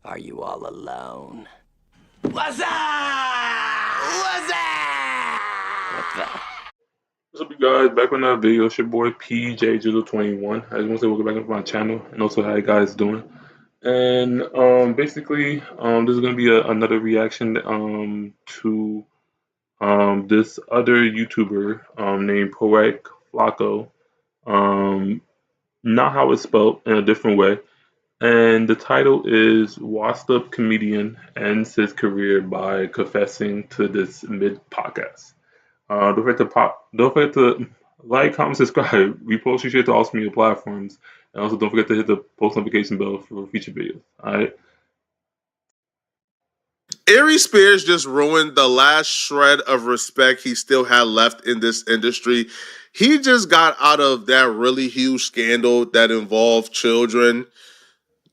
Are you all alone? What's up? What's up? What's up? What's up, you guys? Back with another video. It's your boy PJ21. I just want to say welcome back to my channel and also how you guys doing. And basically, this is gonna be another reaction to this other YouTuber named Poetic Flacco. Not how it's spelled, in a different way. And the title is "Washed Up Comedian Ends His Career by Confessing to This Mid Podcast." Don't forget to like, comment, subscribe, repost, share to all social media platforms, and also don't forget to hit the post notification bell for future videos. All right. Aries Spears just ruined the last shred of respect he still had left in this industry. He just got out of that really huge scandal that involved children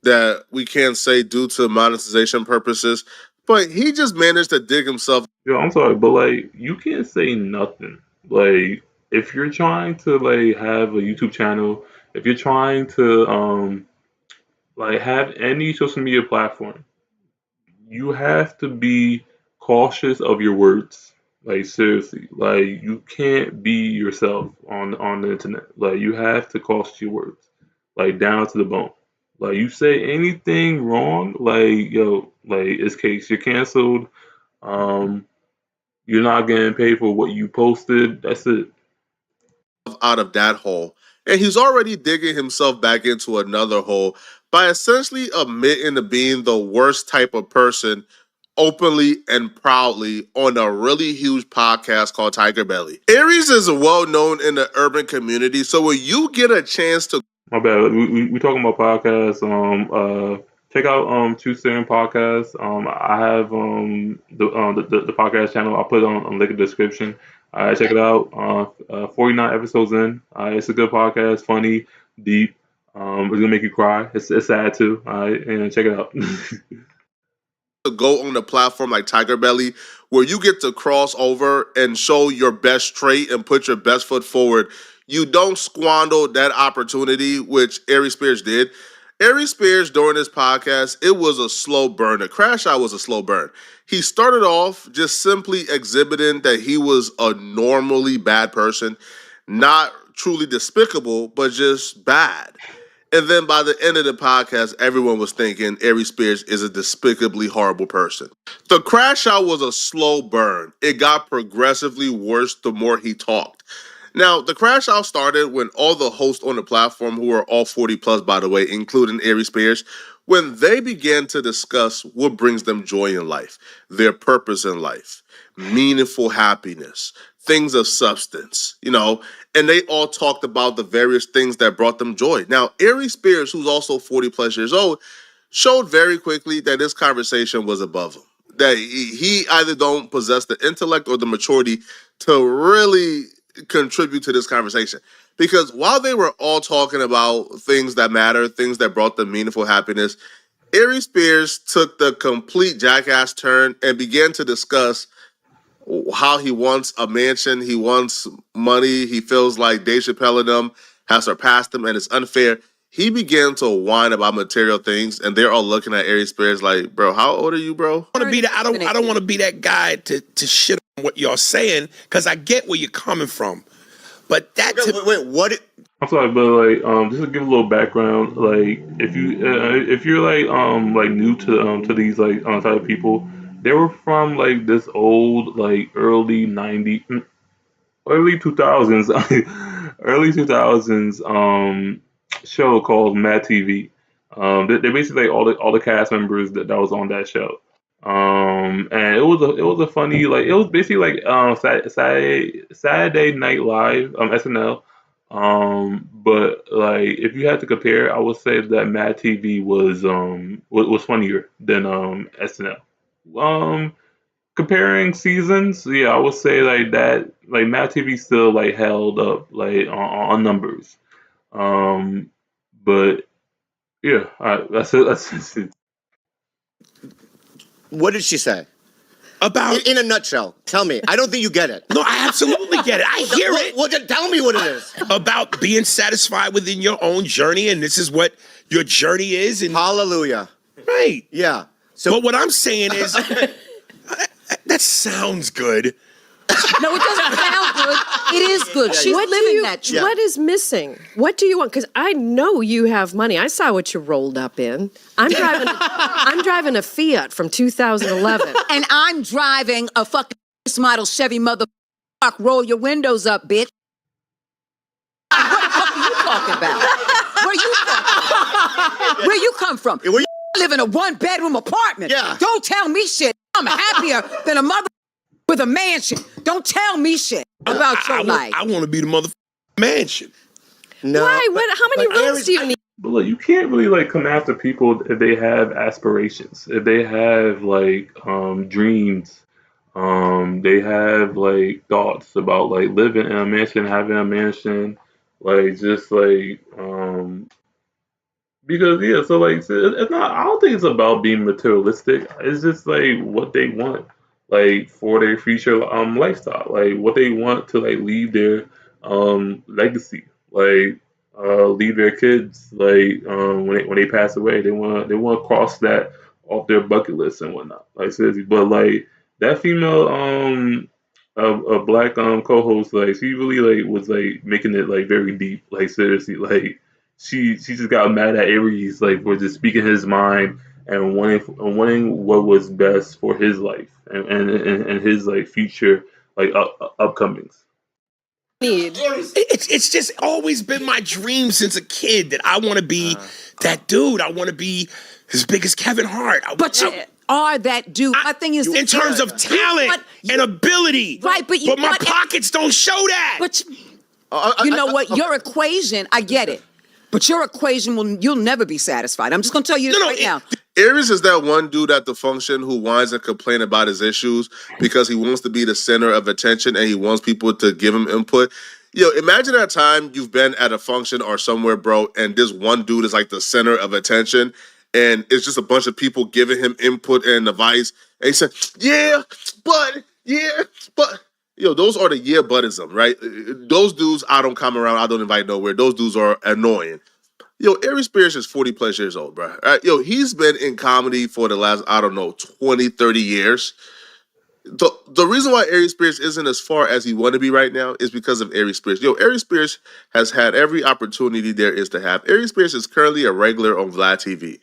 that we can't say due to monetization purposes, but he just managed to dig himself. Yo, I'm sorry, but like you can't say nothing. Like if you're trying to like have a YouTube channel, if you're trying to like have any social media platform, you have to be cautious of your words. Like seriously, like you can't be yourself on the internet. Like you have to cautious your words, like down to the bone. Like you say anything wrong, like yo, like it's case you're canceled. Um, you're not getting paid for what you posted. That's it. Out of that hole. And he's already digging himself back into another hole by essentially admitting to being the worst type of person openly and proudly on a really huge podcast called Tiger Belly. Aries is well known in the urban community, so when you get a chance to My bad. We talking about podcasts. Check out True Staring Podcast. I have the podcast channel. I'll put it on link in the description. Check it out. 49 episodes in. It's a good podcast. Funny, deep. It's gonna make you cry. It's sad too. All right, and check it out. go on a platform like Tiger Belly, where you get to cross over and show your best trait and put your best foot forward, you don't squander that opportunity, which Aries Spears did. Aries Spears, during this podcast, it was a slow burn. The crash out was a slow burn. He started off just simply exhibiting that he was a normally bad person, not truly despicable, but just bad. And then by the end of the podcast, everyone was thinking Aries Spears is a despicably horrible person. The crash out was a slow burn. It got progressively worse the more he talked. Now, the crash out started when all the hosts on the platform, who are all 40 plus, by the way, including Aries Spears, when they began to discuss what brings them joy in life, their purpose in life, meaningful happiness, things of substance, and they all talked about the various things that brought them joy. Now, Aries Spears, who's also 40 plus years old, showed very quickly that this conversation was above him, that he either don't possess the intellect or the maturity to really contribute to this conversation. Because while they were all talking about things that matter, things that brought them meaningful happiness, Aries Spears took the complete jackass turn and began to discuss how he wants a mansion, he wants money, he feels like Dave Chappelle and them have surpassed him and it's unfair. He began to whine about material things, and they're all looking at Aries Spears like, bro, how old are you, bro? I don't want to be that guy to shit on what y'all saying, because I get where you're coming from. But that I'm sorry, but like just to give a little background, like if you're like new to these like type of people, they were from like this old like early 90s, early 2000s, early 2000s show called Mad TV. They basically like all the cast members that was on that show. And it was a funny, like it was basically like Saturday Night Live, SNL. But like if you had to compare, I would say that Mad TV was funnier than SNL. Comparing seasons, yeah, I would say like that, like Mad TV still like held up like on numbers. But yeah, all right, that's it. That's it. What did she say? about In a nutshell, tell me. I don't think you get it. no, I absolutely get it. I hear it. Well, then tell me what it is. About being satisfied within your own journey, and this is what your journey is. And Hallelujah. Right. Yeah. So But what I'm saying is, that sounds good. No, it doesn't sound good. It is good. She's living that truth. What is missing? What do you want? Because I know you have money. I saw what you rolled up in. I'm driving a Fiat from 2011. And I'm driving a fucking model Chevy mother. Roll your windows up, bitch. What the fuck are you talking about? Where you come from? where you- I live in a 1-bedroom apartment. Yeah. Don't tell me shit. I'm happier than a mother with a mansion. Don't tell me shit about your life. I want to be the motherfucking mansion. no. Why? How many but rooms Aries- do you need? But like, you can't really like come after people if they have aspirations, if they have like dreams, they have like thoughts about like living in a mansion, having a mansion, like just like because yeah, so like it's not. I don't think it's about being materialistic. It's just like what they want, like for their future lifestyle, like what they want to like leave their legacy, like leave their kids, like when they pass away, they want to cross that off their bucket list and whatnot. Like seriously, but like that female a black co-host, like she really like was like making it like very deep, like seriously, like she just got mad at Aries like for just speaking his mind and wanting what was best for his life and his like future like upcomings. It's just always been my dream since a kid that I want to be that dude. I want to be as big as Kevin Hart. But you are that dude. My thing is, in terms of talent and ability, right? But my pockets don't show that. But you know what? Your equation, I get it. But your equation you'll never be satisfied. I'm just gonna tell you this right now. Aries is that one dude at the function who whines and complains about his issues because he wants to be the center of attention and he wants people to give him input. Yo, imagine that time you've been at a function or somewhere, bro, and this one dude is like the center of attention, and it's just a bunch of people giving him input and advice. And he said, yeah, but. Yo, those are the budism, right? Those dudes I don't come around, I don't invite nowhere. Those dudes are annoying. Yo, Aries Spears is 40 plus years old, bro. Right? Yo, he's been in comedy for the last, 20, 30 years. The reason why Aries Spears isn't as far as he want to be right now is because of Aries Spears. Yo, Aries Spears has had every opportunity there is to have. Aries Spears is currently a regular on Vlad TV,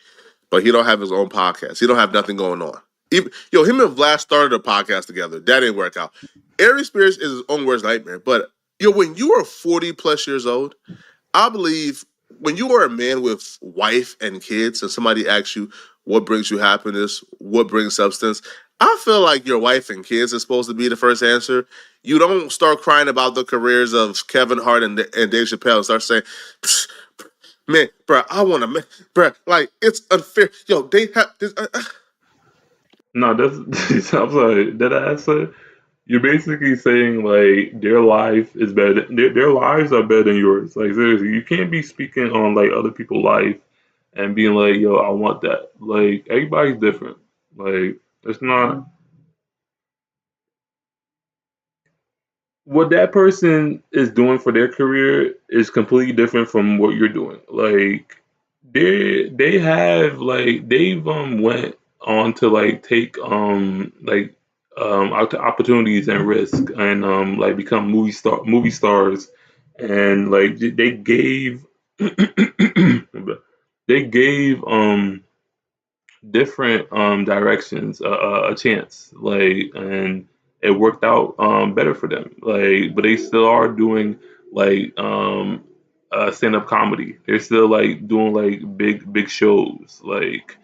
but he don't have his own podcast. He don't have nothing going on. Him and Vlad started a podcast together. That didn't work out. Aries Spears is his own worst nightmare. But when you are 40 plus years old, I believe when you are a man with wife and kids and somebody asks you what brings you happiness, what brings substance, I feel like your wife and kids is supposed to be the first answer. You don't start crying about the careers of Kevin Hart and Dave Chappelle and start saying, man, bro, I want to, bro, like, it's unfair. Yo, they have this. No, that's I'm sorry. That answer. You're basically saying like their life is better. Their lives are better than yours. Like seriously, you can't be speaking on like other people's life and being like, "Yo, I want that." Like everybody's different. Like it's not what that person is doing for their career is completely different from what you're doing. Like they have like they've went on to like take opportunities and risk and like become movie stars and like they gave they gave different directions a chance, like, and it worked out better for them, like, but they still are doing like stand-up comedy. They're still like doing like big shows, like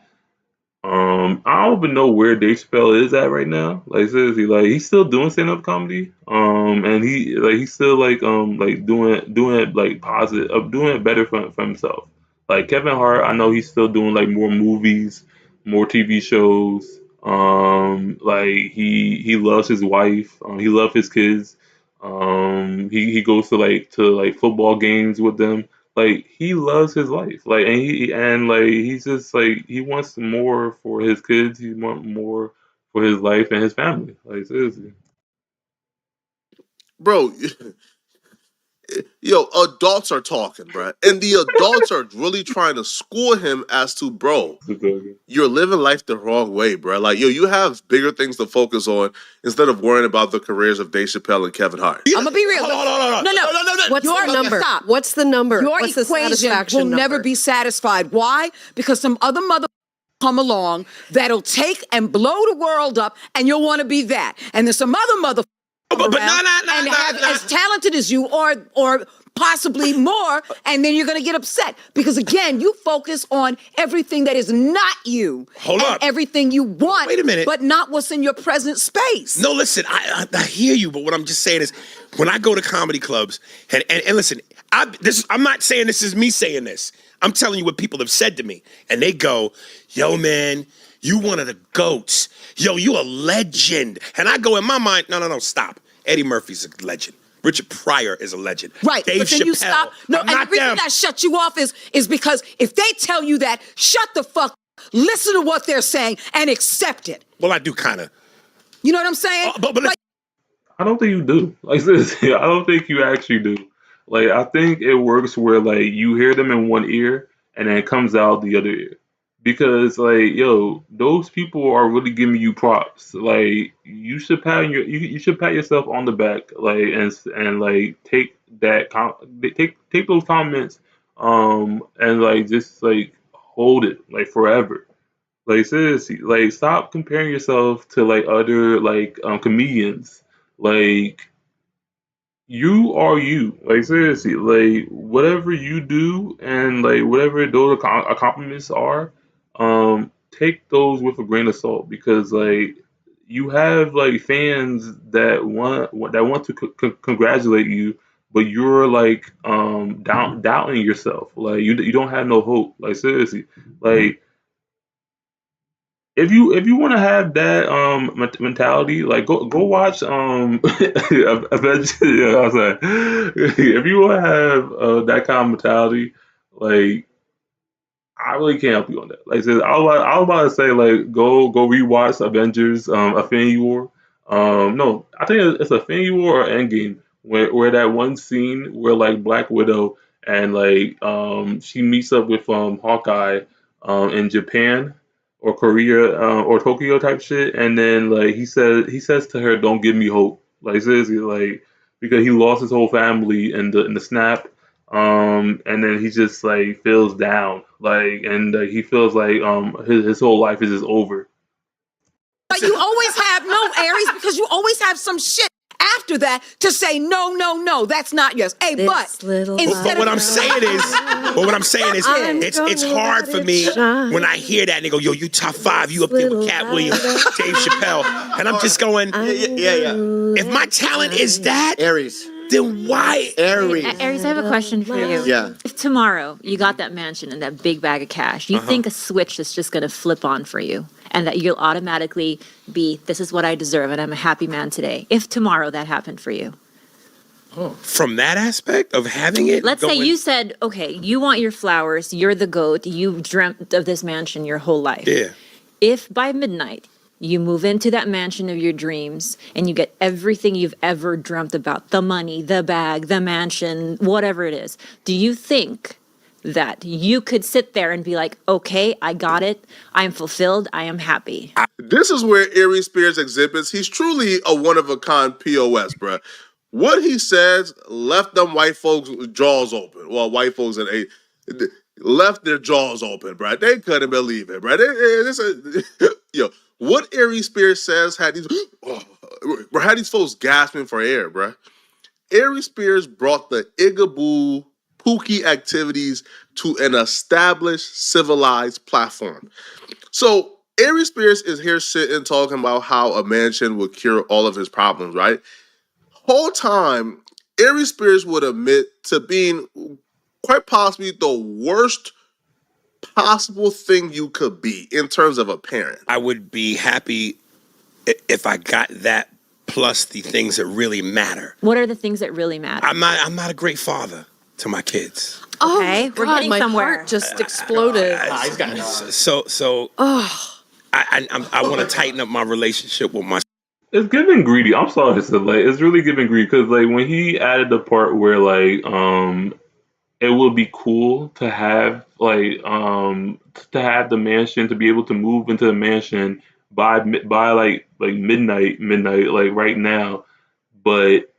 I don't even know where Dave Chappelle is at right now. Like seriously, like he's still doing stand up comedy. And he's still like doing it like positive, doing it better for himself. Like Kevin Hart, I know he's still doing like more movies, more TV shows. Like he loves his wife. He loves his kids. He goes to like football games with them. Like he loves his life, like, and like he's just like he wants more for his kids. He wants more for his life and his family. Like seriously, Bro, adults are talking, bruh. And the adults are really trying to school him as to, bro, you're living life the wrong way, bruh. Like, you have bigger things to focus on instead of worrying about the careers of Dave Chappelle and Kevin Hart. I'm gonna be real. Hold on. No. What's the number? Stop. What's the number? Your What's the equation satisfaction will never number? be satisfied. Why? Because some other mother come along that'll take and blow the world up, and you'll want to be that. And there's some other mother and have as talented as you, or possibly more, and then you're gonna get upset because again, you focus on everything that is not you. Hold and up. everything you want. Wait a minute. But not what's in your present space. No, listen, I hear you, but what I'm just saying is, when I go to comedy clubs, and listen, I'm not saying this is me saying this. I'm telling you what people have said to me, and they go, "Yo, man, you one of the GOATs. Yo, you a legend." And I go in my mind, no, stop. Eddie Murphy's a legend. Richard Pryor is a legend. Right, Dave but then Chappelle. you stop. No, and the reason I shut you off is because if they tell you that, shut the fuck up, listen to what they're saying, and accept it. Well, I do kind of. You know what I'm saying? But I don't think you do. Like this, I don't think you actually do. Like, I think it works where like you hear them in one ear and then it comes out the other ear. Because like, yo, those people are really giving you props. Like, you should pat you should pat yourself on the back, like, and like take those comments, and like just like hold it like forever. Like, seriously, like stop comparing yourself to like other like comedians. Like, you are you. Like, seriously, like whatever you do and like whatever those accomplishments are, take those with a grain of salt because like you have like fans that want to congratulate you, but you're like doubting yourself. Like you don't have no hope. Like, seriously, like. If you want to have that mentality, like go watch Avengers. Yeah, I was like, if you want to have that kind of mentality, like I really can't help you on that. Like I said, I was about to say like go rewatch Avengers, Infinity War. No, I think it's Infinity War or Endgame where that one scene where like Black Widow and like she meets up with Hawkeye in Japan or Korea or Tokyo type shit, and then like he says to her, "Don't give me hope." Like, seriously, like because he lost his whole family in the snap, and then he just like feels down, like, and he feels like his whole life is just over. But you always have no Aries because you always have some shit after that to say no, that's not yours. Hey, This little instead what of I'm saying is, it's hard for me when I hear that and they go, "Yo, you top 5, you up there with Cat Williams, Dave Chappelle," and I'm just going, Yeah. if my talent is that, Aries. then why? Aries. Aries, I have a question for you. Yeah. If tomorrow you got that mansion and that big bag of cash, you think a switch is just going to flip on for you and that you'll automatically be, "This is what I deserve and I'm a happy man today." If tomorrow that happened for you. From that aspect of having it? Let's say you said, okay, you want your flowers, you're the GOAT, you've dreamt of this mansion your whole life. Yeah. If by midnight you move into that mansion of your dreams and you get everything you've ever dreamt about, the money, the bag, the mansion, whatever it is, do you think that you could sit there and be like, "Okay, I got it. I am fulfilled. I am happy"? This is where Aries Spears exhibits. He's truly a one-of-a-kind POS, bruh. What he says left them white folks' jaws open. Well, white folks left their jaws open, bruh. They couldn't believe it, bruh. What Aries Spears says had these folks gasping for air, bruh. Aries Spears brought the Igaboo Pookie activities to an established, civilized platform. So Aries Spears is here sitting talking about how a mansion would cure all of his problems, right? Whole time, Aries Spears would admit to being quite possibly the worst possible thing you could be in terms of a parent. I would be happy if I got that plus the things that really matter. What are the things that really matter? I'm not a great father to my kids. Okay, Oh, we're God, getting my somewhere. heart just exploded. He's got So I want to tighten up my relationship with my. It's giving greedy. I'm sorry, so like it's really giving greedy because like when he added the part where like it would be cool to have the mansion to be able to move into the mansion by like midnight like right now, but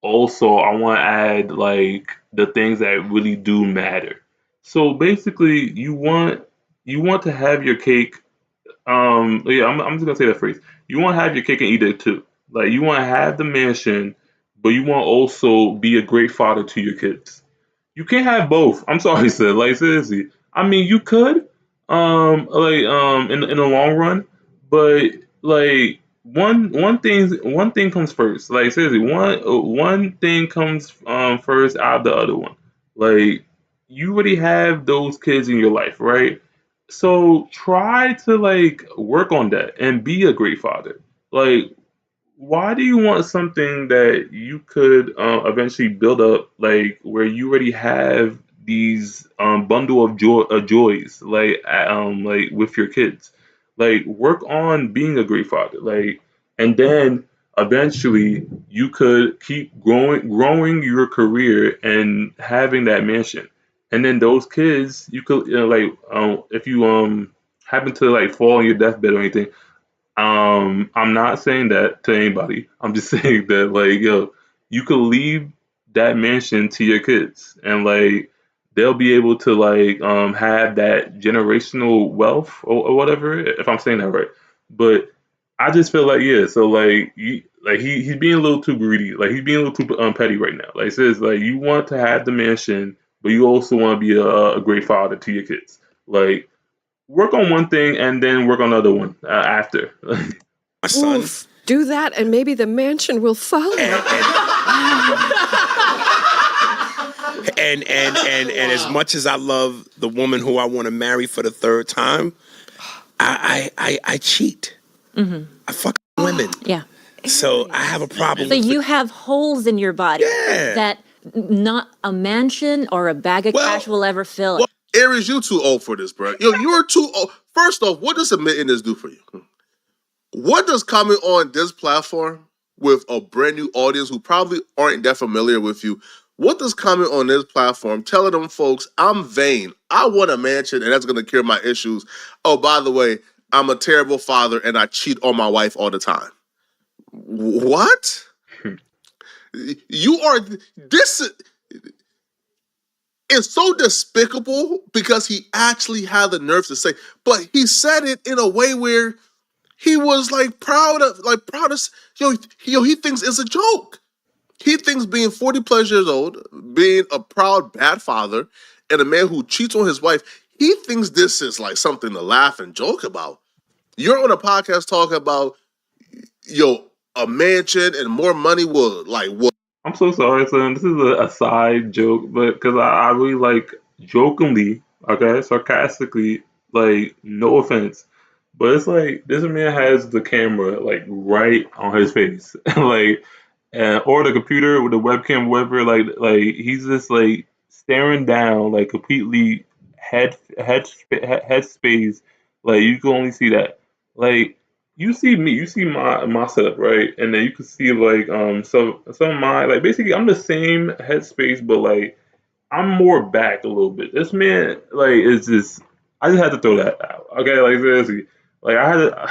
also I want to add like the things that really do matter. So basically, you want to have your cake. Yeah, I'm just gonna say that phrase. You want to have your cake and eat it too. Like you want to have the mansion, but you want to also be a great father to your kids. You can't have both. I'm sorry, sir. Like seriously. I mean, you could, in the long run, but like one thing comes first. Like seriously, one thing comes first out of the other one. Like you already have those kids in your life, right? So try to like work on that and be a great father. Like why do you want something that you could eventually build up, like where you already have these bundle of joys, like with your kids? Like work on being a great father, like, and then eventually you could keep growing your career and having that mansion, and then those kids you could if you happen to like fall on your deathbed or anything. I'm not saying that to anybody. I'm just saying that like, yo, you could leave that mansion to your kids and like they'll be able to like have that generational wealth or whatever, if I'm saying that right. But I just feel like yeah, so he's being a little too greedy. Like he's being a little too petty right now. Like it says like you want to have the mansion, but you also want to be a great father to your kids. Like work on one thing and then work on another one after. My son. Oof, do that and maybe the mansion will follow. And as much as I love the woman who I want to marry for the third time, I cheat. I fuck women. Yeah. So I have a problem. So you have holes in your body that not a mansion or a bag of cash will ever fill. Well, Aries, you too old for this, bro. Yo, you're too old. First off, what does admitting this do for you? What does coming on this platform with a brand new audience who probably aren't that familiar with you, what does coming on this platform telling them folks, I'm vain, I want a mansion, and that's going to cure my issues. Oh, by the way, I'm a terrible father and I cheat on my wife all the time. What? You are this. It's so despicable because he actually had the nerve to say, but he said it in a way where he was like proud of, he thinks it's a joke. He thinks being 40 plus years old, being a proud bad father, and a man who cheats on his wife, he thinks this is like something to laugh and joke about. You're on a podcast talking about, a mansion and more money will like what? I'm so sorry, son. This is a side joke, but because I really like jokingly, okay, sarcastically, like no offense, but it's like this man has the camera like right on his face, like, or the computer with the webcam, whatever. Like he's just like staring down, like completely head space. Like you can only see that, like you see me, you see my setup, right? And then you can see like some of my like basically I'm the same headspace, but like I'm more back a little bit. This man like is just I just had to throw that out. Okay, like seriously. Like I had to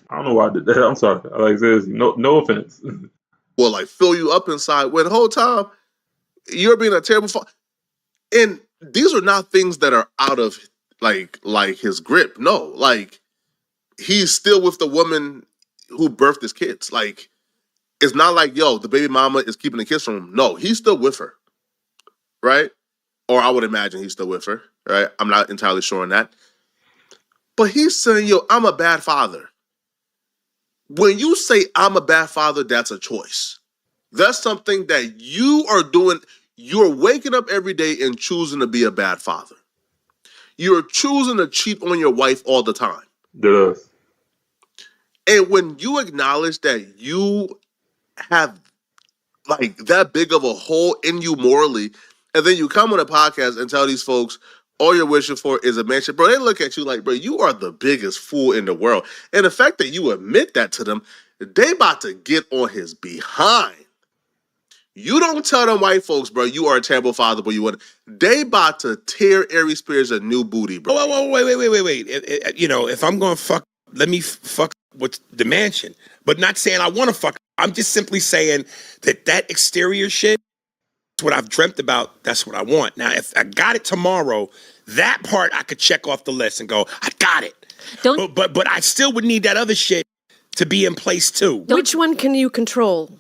I don't know why I did that. I'm sorry. Like seriously, no offense. Will like fill you up inside when the whole time you're being a terrible father. And these are not things that are out of like his grip. No, like he's still with the woman who birthed his kids. Like, it's not like, the baby mama is keeping the kids from him. No, he's still with her, right? Or I would imagine he's still with her, right? I'm not entirely sure on that. But he's saying, I'm a bad father. When you say I'm a bad father, that's a choice. That's something that you are doing. You're waking up every day and choosing to be a bad father. You're choosing to cheat on your wife all the time. Does. And when you acknowledge that you have like that big of a hole in you morally, and then you come on a podcast and tell these folks all you're wishing for is a mansion, bro, they look at you like, bro, you are the biggest fool in the world. And the fact that you admit that to them, They about to get on his behind. You don't tell them white folks, bro, you are a terrible father, but you want. They about to tear Aries Spears a new booty, bro. Wait. If I'm going to fuck, let me fuck with the mansion. But not saying I want to fuck. I'm just simply saying that exterior shit is what I've dreamt about. That's what I want. Now, if I got it tomorrow, that part I could check off the list and go, I got it. But I still would need that other shit to be in place too. Which one can you control?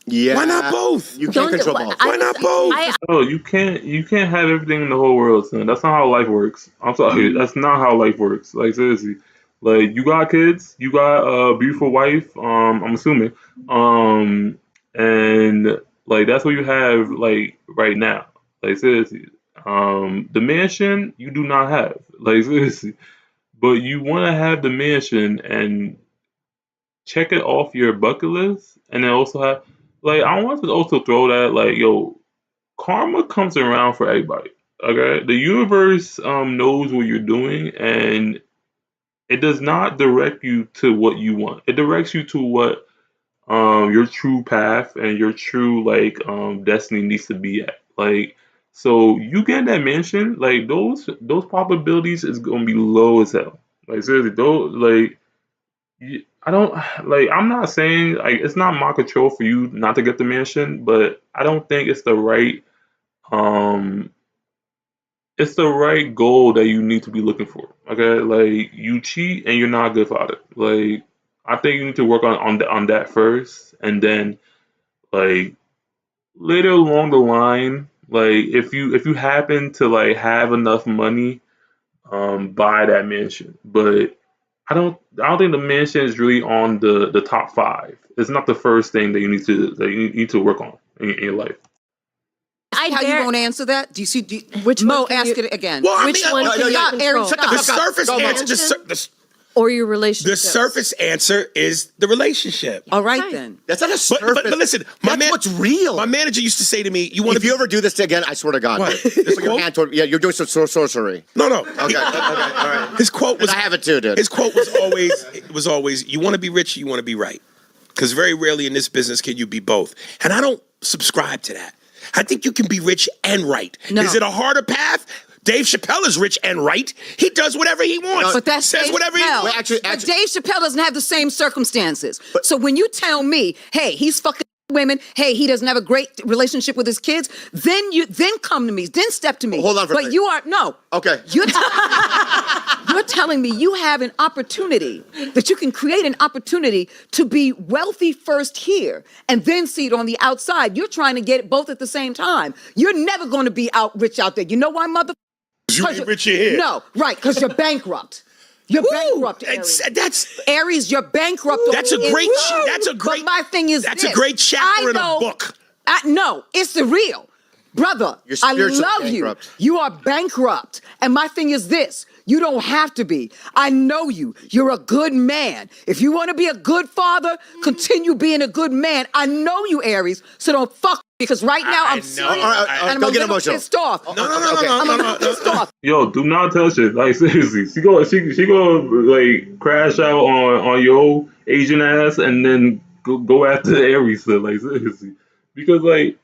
Yeah. Why not both? You can't control both. Why not both? Oh, you can't have everything in the whole world, son. That's not how life works. I'm sorry, that's not how life works. Like seriously, like you got kids, you got a beautiful wife. I'm assuming, and like that's what you have like right now. Like seriously, the mansion you do not have. Like seriously, but you want to have the mansion and check it off your bucket list, and then also have. Like, I want to also throw that, like, yo, karma comes around for everybody, okay? The universe knows what you're doing, and it does not direct you to what you want. It directs you to what your true path and your true, like, destiny needs to be at. Like, so you get that mansion, like, those probabilities is going to be low as hell. Like, seriously, those, like... I'm not saying like it's not my control for you not to get the mansion, but I don't think it's the right goal that you need to be looking for. Okay, like you cheat and you're not a good father. Like I think you need to work on that first, and then like later along the line, like if you happen to like have enough money, buy that mansion, but I don't think the mansion is really on the top 5. It's not the first thing that you need to work on in your life. How you gonna answer that? Do you see? Which Mo, one can ask you- it again. Well, I Which mean, one no, can no, you no, control? the surface answer, Or your relationship? the surface answer is the relationship. All right Okay. then. That's not a surface. But listen, that's what's real. My manager used to say to me, "You want to If be you ever do this again, I swear to God. What? Just put your hand toward, you're doing some sorcery. no." Okay, all right. His quote was, I have it too, dude. His quote was always, "You want to be rich, you want to be right," because very rarely in this business can you be both. And I don't subscribe to that. I think you can be rich and right. No. Is it a harder path? Dave Chappelle is rich and right. He does whatever he wants. But that's says Dave whatever he Chappelle. wants. Actually- But Dave Chappelle doesn't have the same circumstances. So when you tell me, hey, he's fucking women, hey, he doesn't have a great relationship with his kids, then come to me, then step to me. Hold on for a But minute. you are no. Okay. You're telling me you have an opportunity, that you can create an opportunity to be wealthy first here and then see it on the outside. You're trying to get it both at the same time. You're never going to be rich out there. You know why, mother? You ain't rich here. No, right, because you're bankrupt. You're bankrupt, Aries. Aries, you're bankrupt. That's a great. But my thing is That's this. a great chapter in a know- book. No, it's the real. Brother, You're I spiritually love bankrupt. you. You are bankrupt. And my thing is this. You don't have to be. I know you. You're a good man. If you want to be a good father, continue being a good man. I know you, Aries, so don't fuck because right now I'm serious. All right, and I'm don't a get little emotional. pissed off. I'm pissed off. Yo, do not touch it. Like seriously, she go like crash out on your Asian ass and then go after the Aries stuff. Like seriously, because like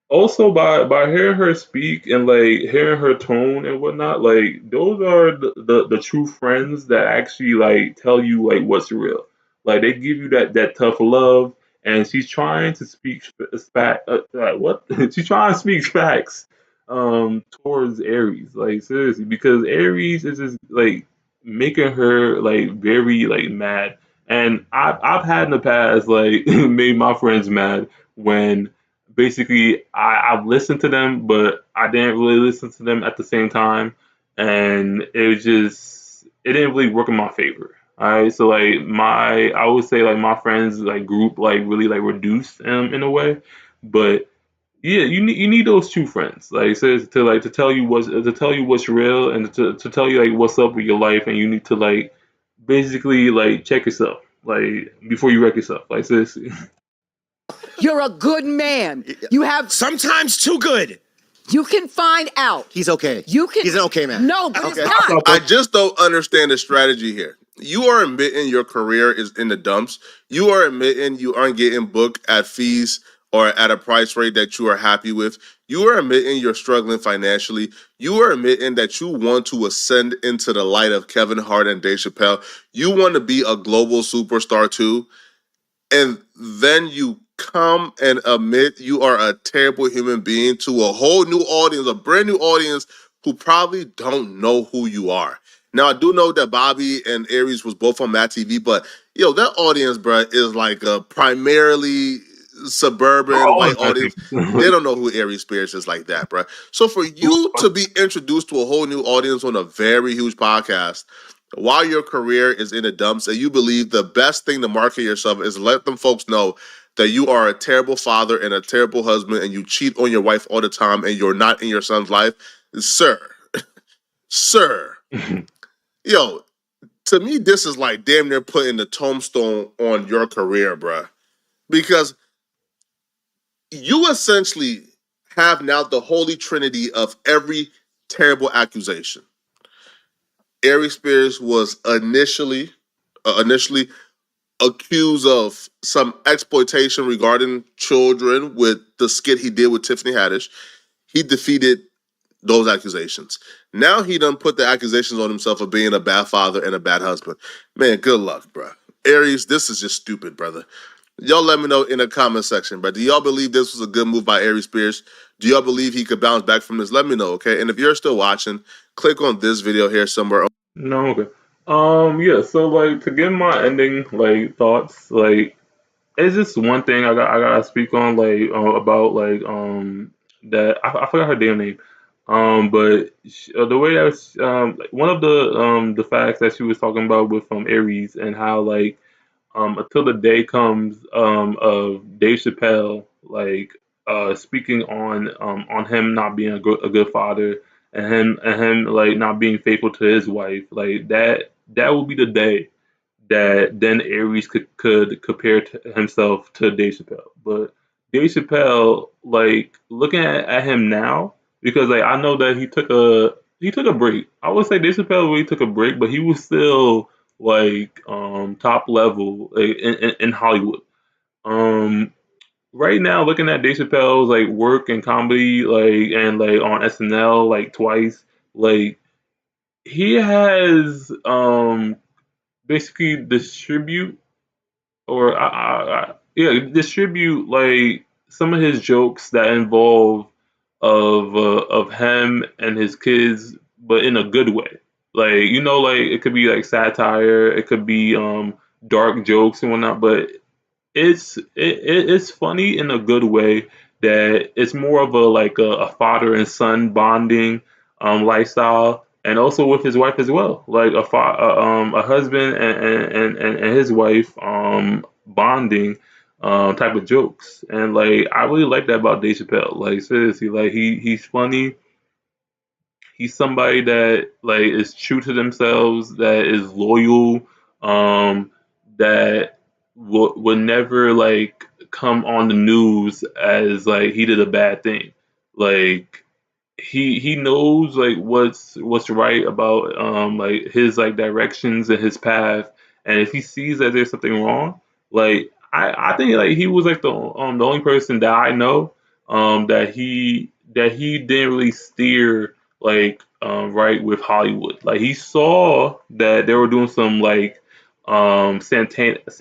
also by hearing her speak and like hearing her tone and whatnot, like those are the true friends that actually like tell you like what's real. Like they give you that tough love. And she's trying to speak she's trying to speak facts towards Aries, like seriously, because Aries is just like making her like very like mad. And I've had in the past like made my friends mad when basically I've listened to them, but I didn't really listen to them at the same time, and it didn't really work in my favor. All right, so like I would say like my friends like group like really like reduced in a way, but yeah, you need those true friends like so to tell you what's real and to tell you like what's up with your life, and you need to like basically like check yourself like before you wreck yourself, like seriously. You're a good man. You have Sometimes too good. You can find out. He's okay. You can. He's an okay man. No, but Okay. it's not. I just don't understand the strategy here. you are admitting your career is in the dumps. You are admitting you aren't getting booked at fees or at a price rate that you are happy with. You are admitting you're struggling financially. You are admitting that you want to ascend into the light of Kevin Hart and Dave Chappelle. You want to be a global superstar too. And then you come and admit you are a terrible human being to a whole new audience, a brand new audience who probably don't know who you are. Now, I do know that Bobby and Aries was both on Matt TV, but that audience, bro, is like a primarily suburban white audience. They don't know who Aries Spears is like that, bro. So for you to be introduced to a whole new audience on a very huge podcast while your career is in the dumps and you believe the best thing to market yourself is let them folks know that you are a terrible father and a terrible husband and you cheat on your wife all the time and you're not in your son's life, sir, to me, this is like damn near putting the tombstone on your career, bruh. Because you essentially have now the holy trinity of every terrible accusation. Aries Spears was initially accused of some exploitation regarding children with the skit he did with Tiffany Haddish. He defeated those accusations. Now he done put the accusations on himself of being a bad father and a bad husband. Man, good luck, bro. Aries, this is just stupid, brother. Y'all let me know in the comment section, bro. Do y'all believe this was a good move by Aries Spears? Do y'all believe he could bounce back from this? Let me know, okay? And if you're still watching, click on this video here somewhere. No, okay. Yeah, so like to give my ending like thoughts, like it's just one thing I gotta speak on like about like that I forgot her damn name. But the way that like, one of the facts that she was talking about with Aries and how like until the day comes of Dave Chappelle like speaking on him not being a good father and him like not being faithful to his wife, like that will be the day that then Aries could compare himself to Dave Chappelle. But Dave Chappelle, like looking at him now, because like I know that he took a break. I would say Dave Chappelle really took a break, but he was still like top level like, in Hollywood. Right now, looking at Dave Chappelle's like work and comedy, like and like on SNL like twice, like he has basically distribute like some of his jokes that involve of him and his kids, but in a good way. Like like it could be like satire, it could be dark jokes and whatnot, but it's funny in a good way. That it's more of a father and son bonding lifestyle, and also with his wife as well, like a husband and his wife bonding type of jokes, and like I really like that about Dave Chappelle. Like seriously, like he's funny. He's somebody that like is true to themselves, that is loyal, that would never like come on the news as like he did a bad thing. Like he knows like what's right about like his like directions and his path, and if he sees that there's something wrong, like I think like he was like the only person that I know that he didn't really steer like right with Hollywood. Like he saw that they were doing some like satanic type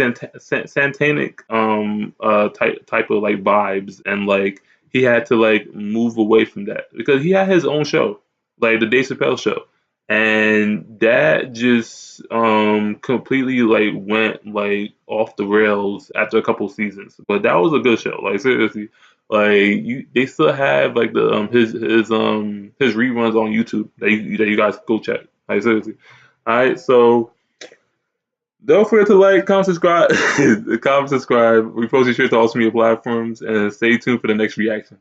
of like vibes, and like he had to like move away from that because he had his own show, like the Dave Chappelle show, and that just completely like went like off the rails after a couple seasons. But that was a good show, like seriously. Like they still have like the his reruns on YouTube that you guys go check. Like seriously. All right, so don't forget to like, comment, subscribe, repost your shit to all social media platforms, and stay tuned for the next reaction.